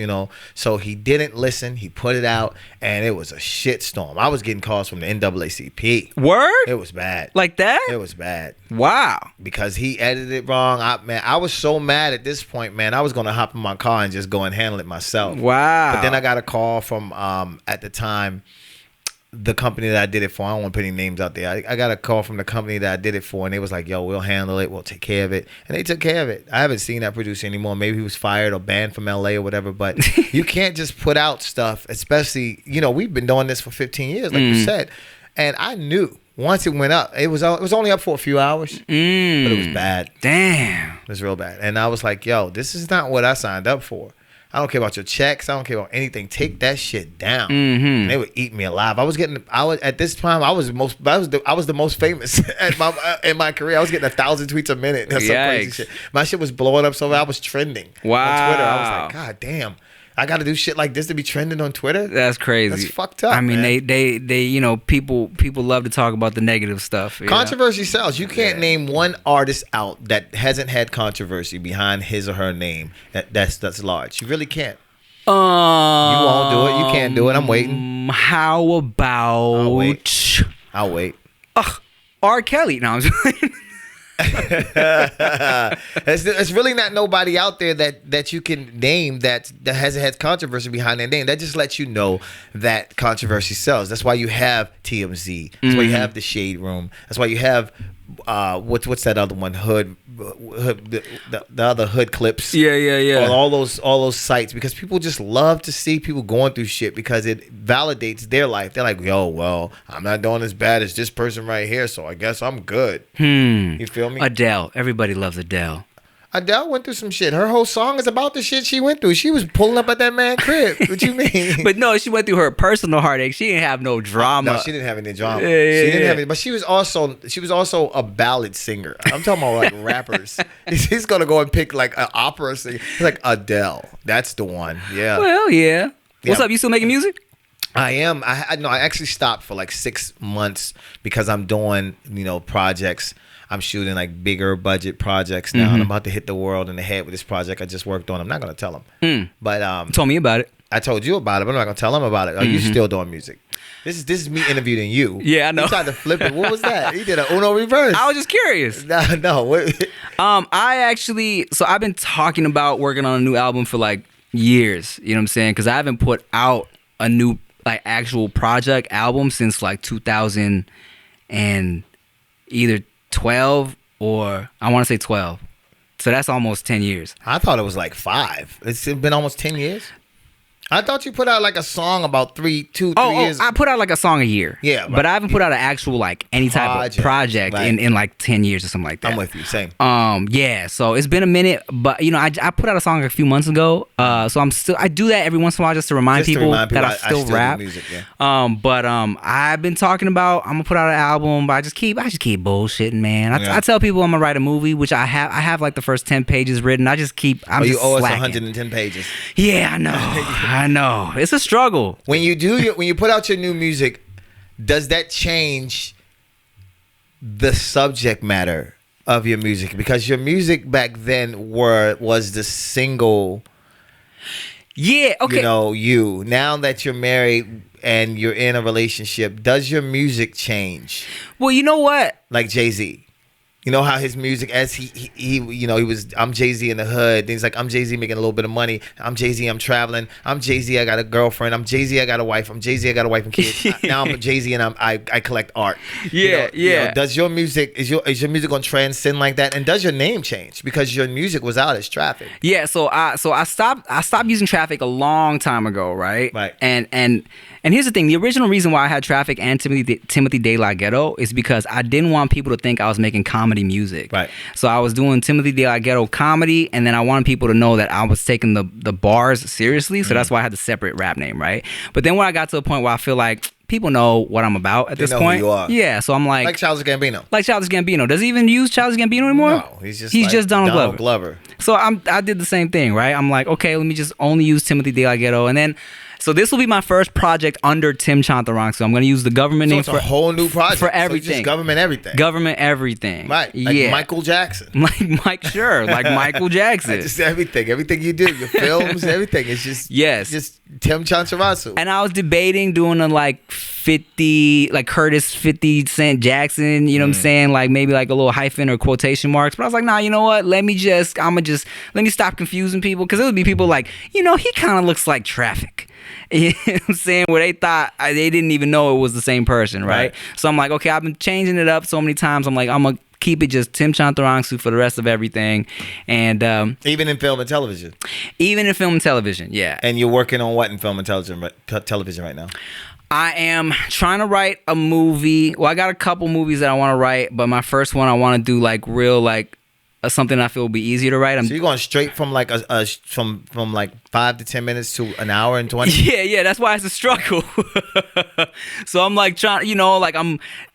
So he didn't listen. He put it out, and it was a shitstorm. I was getting calls from the NAACP. Word? It was bad. Like that? It was bad. Wow. Because he edited it wrong. I was so mad at this point, man. I was going to hop in my car and just go and handle it myself. Wow. But then I got a call from, at the time, the company that I did it for. I don't want to put any names out there. I got a call from the company that I did it for, and they was like, yo, we'll handle it. We'll take care of it. And they took care of it. I haven't seen that producer anymore. Maybe he was fired or banned from LA or whatever. But you can't just put out stuff, especially, we've been doing this for 15 years, like you said. And I knew once it went up, it was only up for a few hours, but it was bad. Damn. It was real bad. And I was like, yo, this is not what I signed up for. I don't care about your checks. I don't care about anything. Take that shit down. And they would eat me alive. At this time, I was the most famous in my career. I was getting 1,000 tweets a minute. That's some crazy shit. My shit was blowing up so I was trending on Twitter. I was like, God damn. I got to do shit like this to be trending on Twitter? That's crazy. That's fucked up. I mean, man. they people love to talk about the negative stuff. Controversy sells. You can't name one artist out that hasn't had controversy behind his or her name that's large. You really can't. You won't do it. You can't do it. I'm waiting. How about? I'll wait. R. Kelly. No, I'm just It's really not nobody out there that you can name that hasn't had controversy behind their name. That just lets you know that controversy sells. That's why you have TMZ. That's why you have the Shade Room. That's why you have what's that other one? Hood the other Hood Clips. Yeah. All those sites, because people just love to see people going through shit because it validates their life. They're like, yo, well, I'm not doing as bad as this person right here, so I guess I'm good. You feel me? Adele. Everybody loves Adele. Adele went through some shit. Her whole song is about the shit she went through. She was pulling up at that man's crib. What you mean? But no, she went through her personal heartache. She didn't have no drama. No, she didn't have any drama. She didn't have any. But she was also a ballad singer. I'm talking about like rappers. He's gonna go and pick like an opera singer. Like Adele. That's the one. Yeah. Well, yeah. What's up? You still making music? I am. I actually stopped for like 6 months because I'm doing projects. I'm shooting like bigger budget projects now, and I'm about to hit the world in the head with this project I just worked on. I'm not gonna tell them, but told me about it. I told you about it, but I'm not gonna tell them about it. Are you still doing music? This is me interviewing you. Yeah, I know. You tried to flip it. What was that? You did an Uno reverse. I was just curious. No. I've been talking about working on a new album for like years. You know what I'm saying? Because I haven't put out a new like actual project album since like 2000 and either 12 or I want to say 12. So that's almost 10 years. I thought it was like 5. It's been almost 10 years. I thought you put out like a song about 3 years. I put out like a song a year. Yeah. But I haven't put out an actual like any type of project in like 10 years or something like that. I'm with you. Same. Yeah. So it's been a minute, but I put out a song a few months ago. So I do that every once in a while just to remind people that I still rap. Do music, yeah. But I've been talking about I'm gonna put out an album, but I just keep bullshitting, man. I tell people I'm gonna write a movie, which I have like the first 10 pages written. You owe us 110 pages. Yeah, I know. I know. It's a struggle. When you put out your new music, does that change the subject matter of your music? Because your music back then was the single. Yeah, okay. You. Now that you're married and you're in a relationship, does your music change? Well, you know what? Like Jay-Z. You know how his music, as he you know, he was, I'm Jay-Z in the hood. Then he's like, I'm Jay-Z making a little bit of money. I'm Jay-Z, I'm traveling. I'm Jay-Z, I got a girlfriend. I'm Jay-Z, I got a wife. I'm Jay-Z, I got a wife and kids. Now I'm Jay-Z and I collect art. Yeah, You know, does your music, is your music going to transcend like that? And does your name change? Because your music was out as Traffic. Yeah, so I stopped using Traffic a long time ago, right? Right. And here's the thing: the original reason why I had Traffic and Timothy De La Ghetto is because I didn't want people to think I was making comedy music. Right. So I was doing Timothy De La Ghetto comedy, and then I wanted people to know that I was taking the bars seriously. So that's why I had the separate rap name, right? But then when I got to a point where I feel like people know what I'm about at this point. Who you are. Yeah, so I'm like Childish Gambino. Like Childish Gambino. Does he even use Childish Gambino anymore? No, he's just Donald Glover. So I did the same thing, right? I'm like, okay, let me just only use Timothy De La Ghetto, and then. So this will be my first project under Tim Chantarang. So I'm going to use the government name for a whole new project for everything. So just government everything. Government everything. Right. Like yeah. Michael Jackson. Like Michael Jackson. Just everything you do, your films, everything. It's just just Tim Chantarang. And I was debating doing a like 50, like Curtis 50 Cent Jackson. You know what I'm saying? Like maybe like a little hyphen or quotation marks. But I was like, nah, you know what? Let me stop confusing people, because it would be people like, you know, he kind of looks like Traffic. You know what I'm saying? Where they thought they didn't even know it was the same person, right? So I'm like, okay, I've been changing it up so many times. I'm like, I'm gonna keep it just Tim Chantarang for the rest of everything, and even in film and television. Even in film and television, yeah. And you're working on what in film and television right now? I am trying to write a movie. Well, I got a couple movies that I want to write, but my first one I want to do like real like. Something I feel will be easier to write. So you're going straight from like from like 5 to 10 minutes to an hour and 20? Yeah. That's why it's a struggle. So I'm like trying, you know, like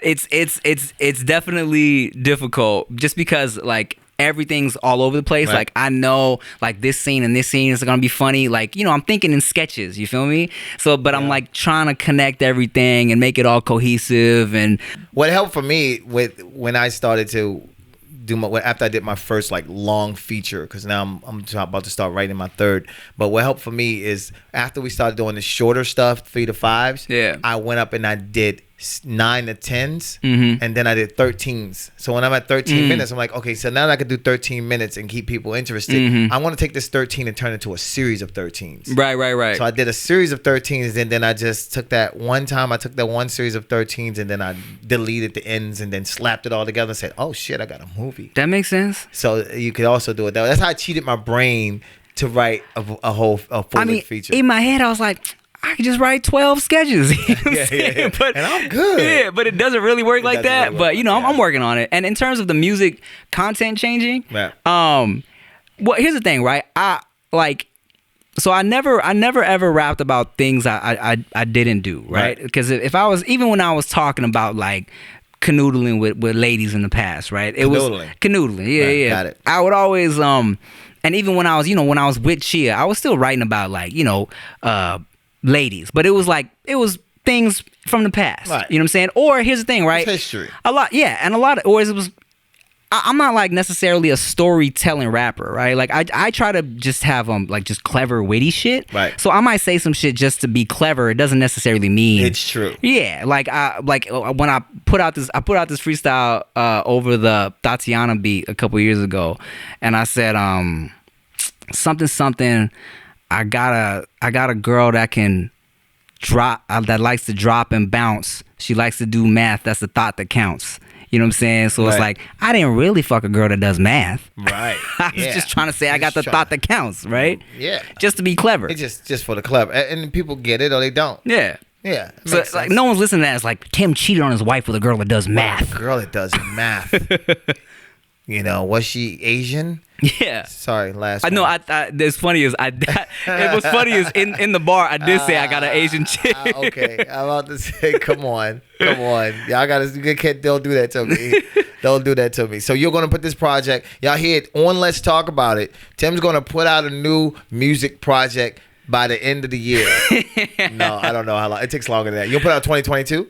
it's definitely difficult just because like everything's all over the place. Right. Like I know like this scene and this scene is gonna be funny. Like, you know, I'm thinking in sketches. You feel me? So, but I'm like trying to connect everything and make it all cohesive. And what helped for me with when I started to. After I did my first like long feature, because now I'm about to start writing my third. But what helped for me is after we started doing the shorter stuff, 3 to 5s. Yeah, I went up and I did 9 to 10s, and then I did 13s. So when I'm at 13 minutes, I'm like, okay, so now that I can do 13 minutes and keep people interested, I want to take this 13 and turn it into a series of 13s. Right. So I did a series of 13s, and then I just took that one time. I took that one series of 13s, and then I deleted the ends, and then slapped it all together and said, oh shit, I got a movie. That makes sense. So you could also do it that way. That's how I cheated my brain to write a full feature. In my head, I was like, I could just write 12 sketches. You know yeah. But, and I'm good. Yeah, but it doesn't really work like that. Really but, you know, I'm working on it. And in terms of the music content changing, well, here's the thing, right? I never ever rapped about things I didn't do, right? Because if I was, even when I was talking about like canoodling with ladies in the past, right? It was canoodling. Yeah. Got it. I would always, and even when I was with Chia, I was still writing about like, you know, ladies, but it was things from the past, right? You know what I'm saying? Or here's the thing, right? It's history. I'm not like necessarily a storytelling rapper, right? Like I try to just have like just clever, witty shit, right? So I might say some shit just to be clever. It doesn't necessarily mean it's true. Yeah, like when I put out this freestyle over the Tatiana beat a couple years ago, and I said something. I got a girl that can drop, that likes to drop and bounce. She likes to do math. That's the thought that counts. You know what I'm saying? So it's like, I didn't really fuck a girl that does math. Right. I was just trying to say I got the thought that counts, right? Yeah. Just to be clever. It's just for the clever. And people get it or they don't. Yeah. Yeah. So like no one's listening to that. It's like Tim cheated on his wife with a girl that does math. A girl that does math. You know, was she Asian? Yeah. Sorry, last one. No, it's funny is it was funny is in the bar I did say I got an Asian chick. Okay, I'm about to say, come on. Y'all don't do that to me. Don't do that to me. So you're gonna put this project. Y'all hear it on Let's Talk About It. Tim's gonna put out a new music project by the end of the year. No, I don't know how long. It takes longer than that. You'll put out 2022.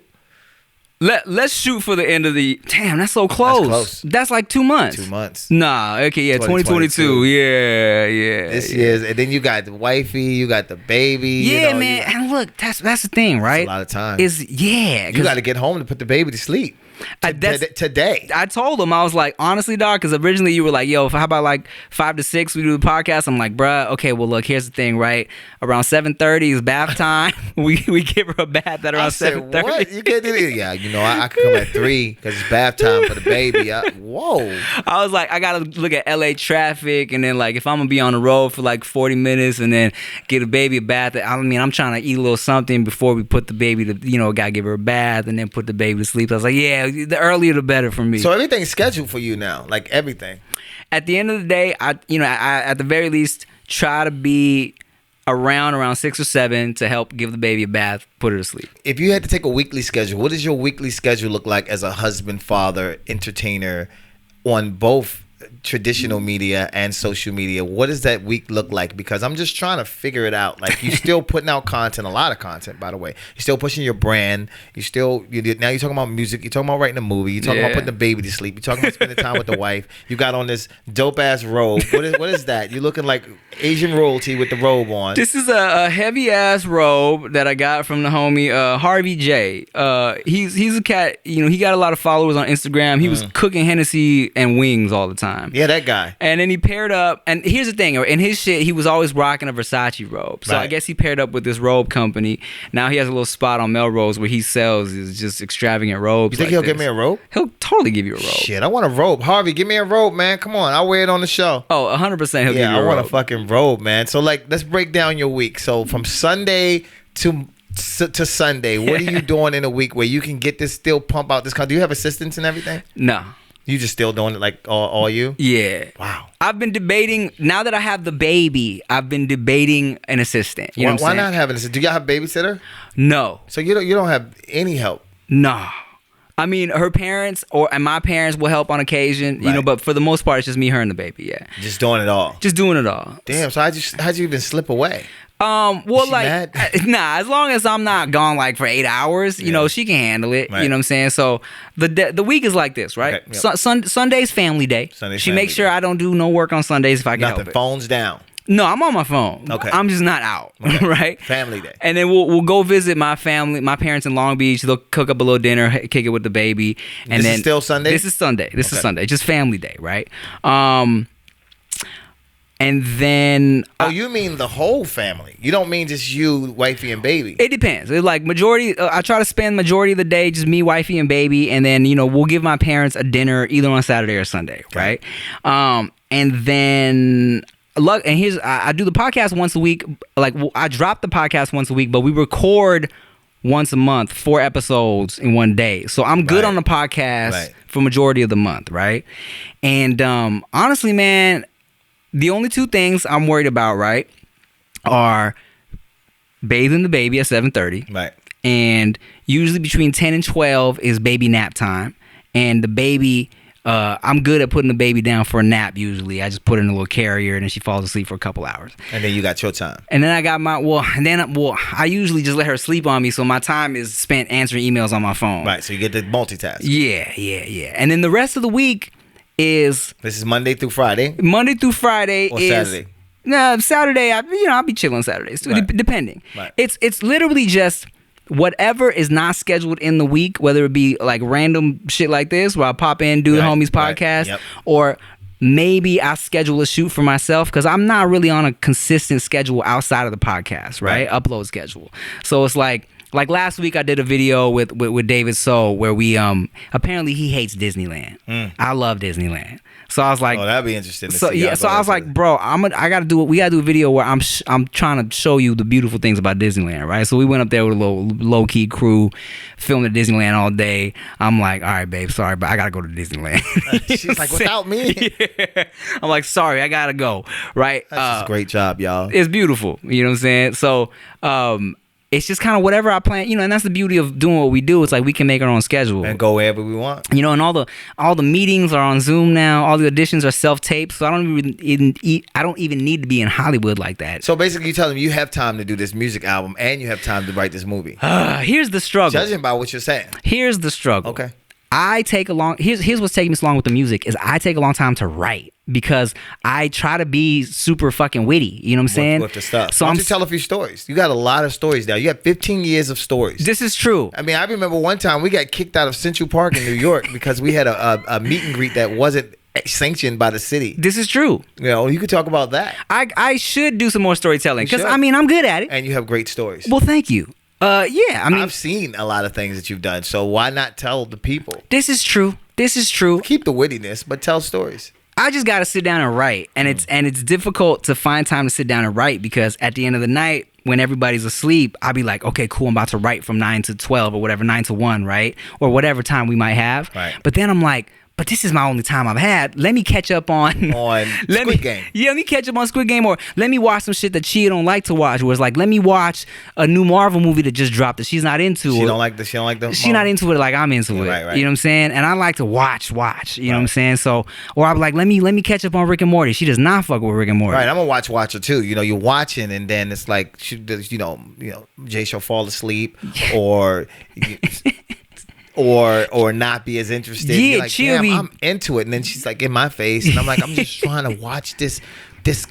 Let's shoot for the end of the. Damn, that's so close. That's like 2 months. 2 months. Nah, okay, yeah, 2022. Yeah. This year's, and then you got the wifey, you got the baby. Yeah, man. And look, that's the thing, right? That's a lot of time. You got to get home to put the baby to sleep. Today. I told him, I was like, honestly, dog, because originally you were like, yo, how about like 5 to 6 we do the podcast? I'm like, bruh, okay, well, look, here's the thing, right? Around 7:30 is bath time. we give her a bath at around 7:30. What? You can't do it? Yeah, I could come at 3 because it's bath time for the baby. Whoa. I was like, I got to look at LA traffic, and then like if I'm going to be on the road for like 40 minutes and then get a baby a bath, I'm trying to eat a little something before we put the baby to, got to give her a bath and then put the baby to sleep. I was like, yeah, the earlier the better for me. So everything's scheduled for you now, like everything. At the end of the day, I at the very least try to be around 6 or 7 to help give the baby a bath, put her to sleep. If you had to take a weekly schedule, what does your weekly schedule look like as a husband, father, entertainer on both traditional media and social media? What does that week look like? Because I'm just trying to figure it out. Like, you're still putting out content, a lot of content, by the way. You're still pushing your brand. Now you're talking about music. You're talking about writing a movie. You're talking about putting the baby to sleep. You're talking about spending time with the wife. You got on this dope ass robe. What is that? You're looking like Asian royalty with the robe on. This is a heavy ass robe that I got from the homie Harvey J. He's a cat. He got a lot of followers on Instagram. He was cooking Hennessy and wings all the time. Yeah, that guy. And then he paired up, and here's the thing, in his shit, he was always rocking a Versace robe. So right. I guess he paired up with this robe company. Now he has a little spot on Melrose where he sells his just extravagant robes. You think he'll give me a robe? He'll totally give you a robe. Shit, I want a robe. Harvey, give me a robe, man. Come on, I'll wear it on the show. Oh, 100% he'll give you a robe. Yeah, I want a fucking robe, man. So, like, let's break down your week. So from Sunday to Sunday, what are you doing in a week where you can get this, still pump out this content? Do you have assistants and everything? No. You just still doing it like all you? Yeah. Wow. I've been debating, now that I have the baby, I've been debating an assistant. You know what I'm Why saying? not have an assistant? Do y'all have a babysitter? No. So you don't have any help? No. I mean, her parents and my parents will help on occasion, Right. but for the most part, it's just me, her, and the baby, yeah. Just doing it all? Just doing it all. Damn, so how'd you even slip away? Well, she like, mad? nah, as long as I'm not gone like for 8 hours, she can handle it. Right. You know what I'm saying? So the week is like this, right? Okay, yep. Sunday's family day. She makes sure I don't do no work on Sundays if I can help Nothing. it. Phones down. No, I'm on my phone. Okay. I'm just not out, Okay. right? Family day. And then we'll go visit my family, my parents in Long Beach. They'll cook up a little dinner, kick it with the baby. And This is still Sunday? This is Sunday. This is Okay. Sunday. Just family day, right? And then You mean the whole family? You don't mean just you, wifey, and baby? it depends. It's like majority. I try to spend majority of the day just me, wifey, and baby, and then we'll give my parents a dinner either on Saturday or Sunday, right? And then. And here's I do the podcast once a week. Like, I drop the podcast once a week, but we record once a month, 4 episodes in one day. So I'm good Right. on the podcast Right. for majority of the month, right? And honestly, man, the only 2 things I'm worried about, right, are bathing the baby at 7:30, Right. and usually between 10 and 12 is baby nap time, and the baby. I'm good at putting the baby down for a nap usually. I just put her in a little carrier and then she falls asleep for a couple hours. And then you got your time. And then I got I usually just let her sleep on me, so my time is spent answering emails on my phone. Right, so you get to multitask. Yeah. And then the rest of the week is This is Monday through Friday? Monday through Friday Or is Saturday? No, Saturday I'll be chilling Saturdays, Right. depending. Right. It's literally just whatever is not scheduled in the week, whether it be like random shit like this where I pop in, do the Right, homies right, podcast, yep. or maybe I schedule a shoot for myself because I'm not really on a consistent schedule outside of the podcast, right? Upload schedule. So it's like last week I did a video with David So where we apparently he hates Disneyland. I love Disneyland. So I was like, Oh, that'd be interesting to so see. yeah, so I was like, bro, we gotta do a video where I'm trying to show you the beautiful things about Disneyland, right? So we went up there with a little low key crew, filmed at Disneyland all day. I'm like, all right, babe, sorry, but I gotta go to Disneyland. She's like, without me? Yeah. I'm like, sorry, I gotta go, right? That's a great job, y'all. It's beautiful, you know what I'm saying? So it's just kind of whatever I plan, and that's the beauty of doing what we do. It's like we can make our own schedule And go wherever we want. and all the meetings are on Zoom now. All the auditions are self-taped, so I don't even need to be in Hollywood like that. So basically, you tell them you have time to do this music album and you have time to write this movie. Here's the struggle. Judging by what you're saying. Here's the struggle. Okay. Here's what's taking me so long with the music is I take a long time to write because I try to be super fucking witty. You know what I'm saying? With the stuff. So Why don't you tell a few stories? You got a lot of stories now. You have 15 years of stories. This is true. I mean, I remember one time we got kicked out of Central Park in New York because we had a meet and greet that wasn't sanctioned by the city. This is true. You know, you could talk about that. I should do some more storytelling because should. I mean I'm good at it. And you have great stories. Well, thank you. Yeah, I mean I've seen a lot of things that you've done, so why not tell the people? this is true. This is true. Keep the wittiness, but tell stories. I just got to sit down and write, and it's difficult to find time to sit down and write because at the end of the night, when everybody's asleep, I'll be like, okay, cool, I'm about to write from 9 to 12 or whatever, 9 to 1, right? Or whatever time we might have. Right. But then I'm like, but this is my only time I've had. Let me catch up on Squid Game. Yeah, let me catch up on Squid Game, or let me watch some shit that she don't like to watch. Where it's like, let me watch a new Marvel movie that just dropped that she's not into. She don't like the. She don't like the. She's not into it like I'm into it. Right. You know what I'm saying? And I like to watch. You know what I'm saying? So, or I'm like, let me catch up on Rick and Morty. She does not fuck with Rick and Morty. Right, I'm a watcher too. You know, you're watching, and then it's like, you know, Jay shall fall asleep, or not be as interested. Yeah, you're like, damn, I'm into it, and then she's like in my face, and I'm like, I'm just trying to watch this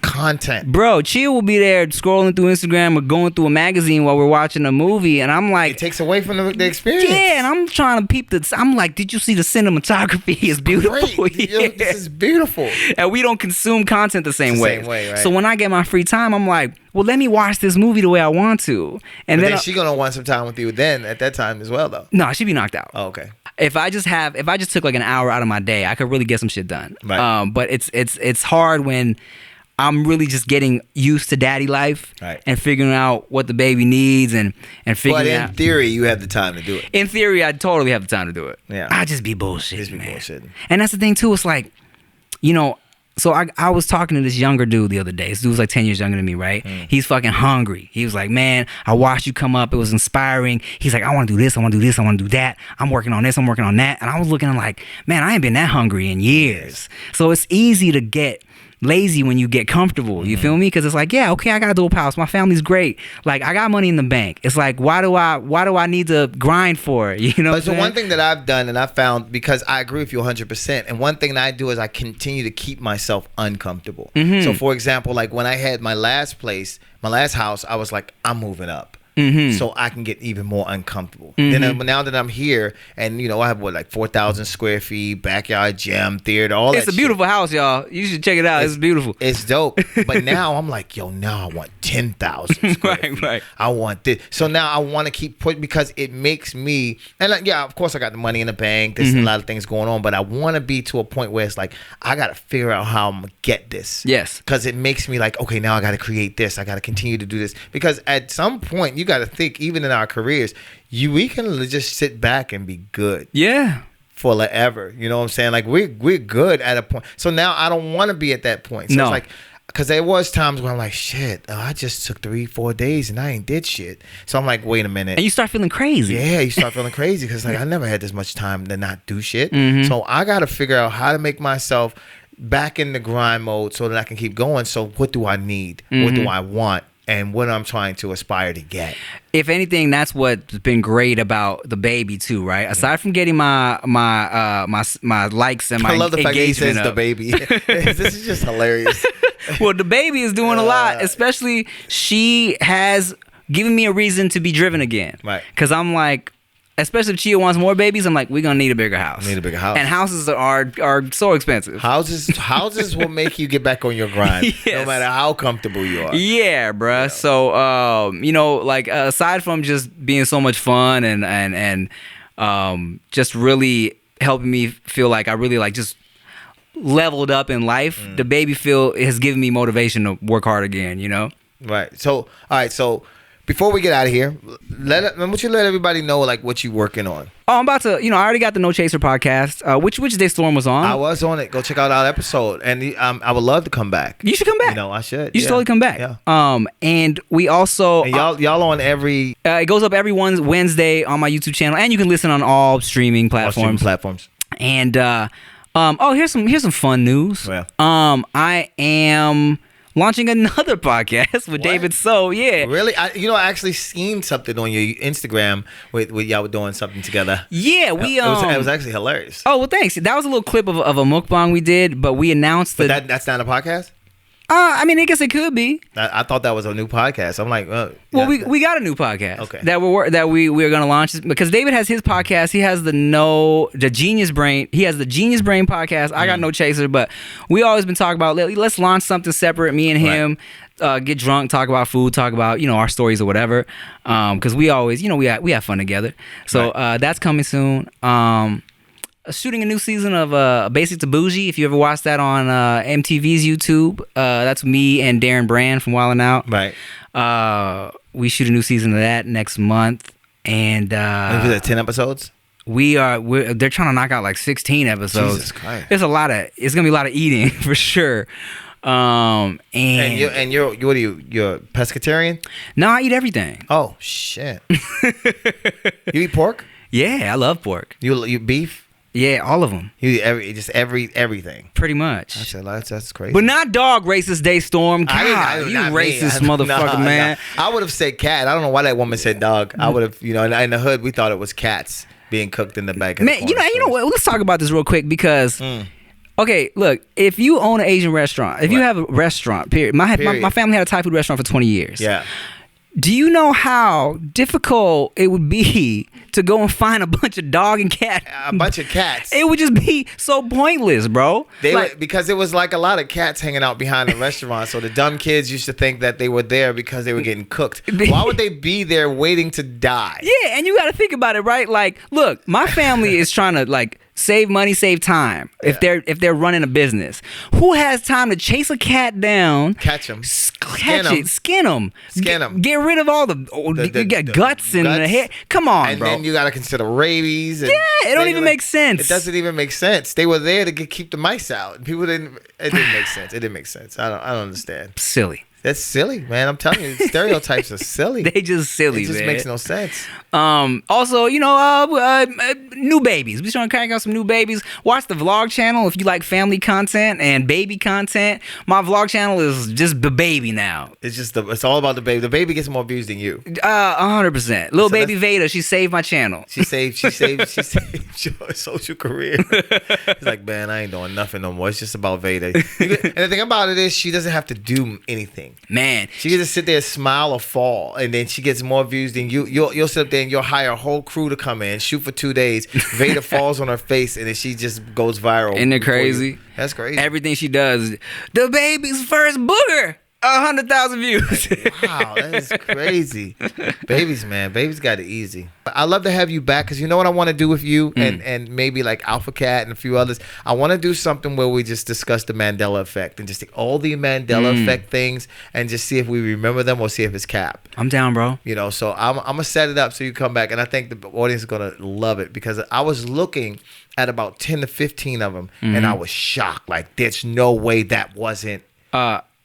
content. Bro, Chia will be there scrolling through Instagram or going through a magazine while we're watching a movie, and I'm like, It takes away from the experience. yeah, and I'm trying to peep I'm like, did you see the cinematography? It's beautiful. Great. Yeah. This is beautiful. And we don't consume content the same way. Right. So when I get my free time, I'm like, well, let me watch this movie the way I want to. And But then she's gonna want some time with you then at that time as well, though. no, she'd be knocked out. Oh, okay. If I just took like an hour out of my day, I could really get some shit done. Right. But it's hard when I'm really just getting used to daddy life, right, and figuring out what the baby needs and figuring out. But in theory, you have the time to do it. In theory, I totally have the time to do it. Yeah. I just be bullshitting. Just be man. bullshitting. And that's the thing too. It's like, you know, so I was talking to this younger dude the other day. This dude was like 10 years younger than me, right? He's fucking hungry. He was like, man, I watched you come up. It was inspiring. He's like, I want to do this. I want to do this. I want to do that. I'm working on this. I'm working on that. And I was looking like, man, I ain't been that hungry in years. So it's easy to get lazy when you get comfortable. You feel me? Because it's like, yeah, okay, I got a dual house. My family's great. Like, I got money in the bank. It's like, why do I need to grind for it? You know. But so one thing that I've done and I found, because I agree with you 100%, and one thing that I do is I continue to keep myself uncomfortable. So for example, like when I had my last house, I was like, I'm moving up. So I can get even more uncomfortable. Then now that I'm here, and you know, I have like 4,000 square feet, backyard gym, theater, all that. It's a beautiful house, y'all. You should check it out. It's beautiful. It's dope. But now I'm like, yo, now I want 10,000 square feet. Right. I want this. So now I want to keep putting, because it makes me, and like, yeah, of course I got the money in the bank. There's a lot of things going on, but I want to be to a point where it's like, I got to figure out how I'm going to get this. Yes. Because it makes me like, okay, now I got to create this. I got to continue to do this. Because at some point, you got to think, even in our careers, we can just sit back and be good. Yeah. For forever. You know what I'm saying? Like, we're good at a point. So now I don't want to be at that point. So No. it's like, because there was times when I'm like, shit, I just took 3-4 days and I ain't did shit. So I'm like, wait a minute. And you start feeling crazy. Yeah, you start feeling crazy because like I never had this much time to not do shit. So I got to figure out how to make myself back in the grind mode so that I can keep going. So what do I need? What do I want? And what I'm trying to aspire to get. If anything, that's what's been great about the baby too, right? Aside from getting my likes and my I love the fact that he engagement says the up. baby. This is just hilarious. Well, the baby is doing a lot. Especially, she has given me a reason to be driven again. Right. Because I'm like, especially if Chia wants more babies, I'm like, we're gonna need a bigger house. Need a bigger house. And houses are so expensive. Houses will make you get back on your grind, no Yes. matter how comfortable you are. Yeah, bruh. Yeah. So, you know, like aside from just being so much fun and just really helping me feel like I really like just leveled up in life, the baby has given me motivation to work hard again, you know? Right. So, all right. So before we get out of here, why don't you let everybody know like what you working on? Oh, I'm about to, I already got the No Chaser podcast, which day Storm was on. I was on it. Go check out our episode, and I would love to come back. You should come back. I should. You should totally come back. Yeah. And we also And y'all on every it goes up every Wednesday on my YouTube channel, and you can listen on all streaming platforms. platforms. And here's some fun news. Yeah. I am launching another podcast with David So. Yeah. Really? I actually seen something on your Instagram with y'all were doing something together. Yeah, it was actually hilarious. Oh, well, thanks. That was a little clip of a mukbang we did, but we announced that. That's not a podcast? I mean, I guess it could be. I thought that was a new podcast. I'm like, well, we got a new podcast. Okay. That we're gonna launch because David has his podcast. He has the Genius Brain. He has the Genius Brain podcast. I got No Chaser, but we always been talking about let's launch something separate. Me and him. Right. Get drunk, talk about food, talk about our stories or whatever. Because we always we have fun together. So right. That's coming soon. Shooting a new season of Basic to Bougie. If you ever watched that on MTV's YouTube, that's me and Darren Brand from Wildin' Out. Right. We shoot a new season of that next month, and is it 10 episodes? They're trying to knock out like 16 episodes. Jesus Christ. It's gonna be a lot of eating for sure. And you're what are you? You're a pescatarian? No, I eat everything. Oh shit. You eat pork? Yeah, I love pork. You eat beef? Yeah, all of them. You eat everything. Pretty much. That's crazy. But not dog racist Daystorm. God, you racist motherfucker, man. I would have said cat. I don't know why that woman said dog. I would have, in the hood we thought it was cats being cooked in the back. Man, you know what? Let's talk about this real quick because. Okay, look, if you own an Asian restaurant, if you have a restaurant, period. My family had a Thai food restaurant for 20 years. Yeah. Do you know how difficult it would be to go and find a bunch of dog and cat? A bunch of cats. It would just be so pointless, bro. Because it was like a lot of cats hanging out behind the restaurant. So the dumb kids used to think that they were there because they were getting cooked. Why would they be there waiting to die? Yeah, and you got to think about it, right? Like, look, my family is trying to save money, save time. If they're running a business, who has time to chase a cat down, catch him, skin him, get rid of all the guts and the hair? Come on, bro. And then you got to consider rabies. And it don't even make sense. It doesn't even make sense. They were there to keep the mice out. People didn't. It didn't make sense. It didn't make sense. I don't understand. Silly. That's silly, man. I'm telling you, stereotypes are silly. They just silly, man. It just makes no sense. Also, new babies. We're trying to crank out some new babies. Watch the vlog channel if you like family content and baby content. My vlog channel is just the baby now. It's all about the baby. The baby gets more views than you. 100%. Little baby Veda, she saved my channel. She saved your social career. It's like, man, I ain't doing nothing no more. It's just about Veda. And the thing about it is, she doesn't have to do anything. Man, she can just sit there, smile or fall, and then she gets more views than you. You'll sit up there and you'll hire a whole crew to come in, shoot for 2 days. Veda falls on her face, and then she just goes viral. Isn't it crazy? That's crazy. Everything she does, the baby's first booger. 100,000 views. Wow, that is crazy. Babies, man. Babies got it easy. I love to have you back because you know what I want to do with you and maybe like Alpha Cat and a few others. I want to do something where we just discuss the Mandela effect and just take all the Mandela effect things and just see if we remember them or see if it's cap. I'm down, bro. So I'm going to set it up so you come back. And I think the audience is going to love it because I was looking at about 10 to 15 of them and I was shocked. Like, there's no way that wasn't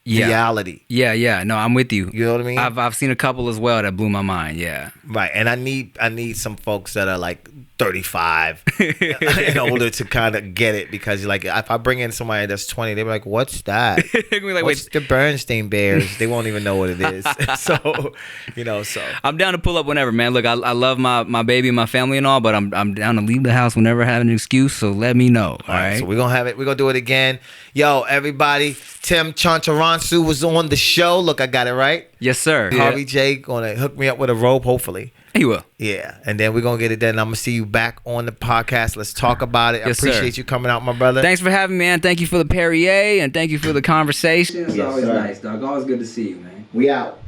reality. Yeah. No, I'm with you. You know what I mean? I've seen a couple as well that blew my mind. Yeah. Right, and I need some folks that are like 35 and older to kind of get it because like if I bring in somebody that's 20, they'll be like, "What's that? What's the Bernstein Bears?" They won't even know what it is. So, I'm down to pull up whenever, man. Look, I love my baby and my family and all, but I'm down to leave the house whenever I have an excuse. So let me know. All right. So we're gonna have it. We're gonna do it again. Yo, everybody. Tim Chancharansu was on the show. Look, I got it right. Yes, sir. Harvey J gonna hook me up with a rope, hopefully. He will. Yeah, and then we're gonna get it done. I'm gonna see you back on the podcast. Let's talk about it. Yes, I appreciate you coming out, my brother. Thanks for having me, man. Thank you for the Perrier and thank you for the conversation. It's always nice, dog. Always good to see you, man. We out.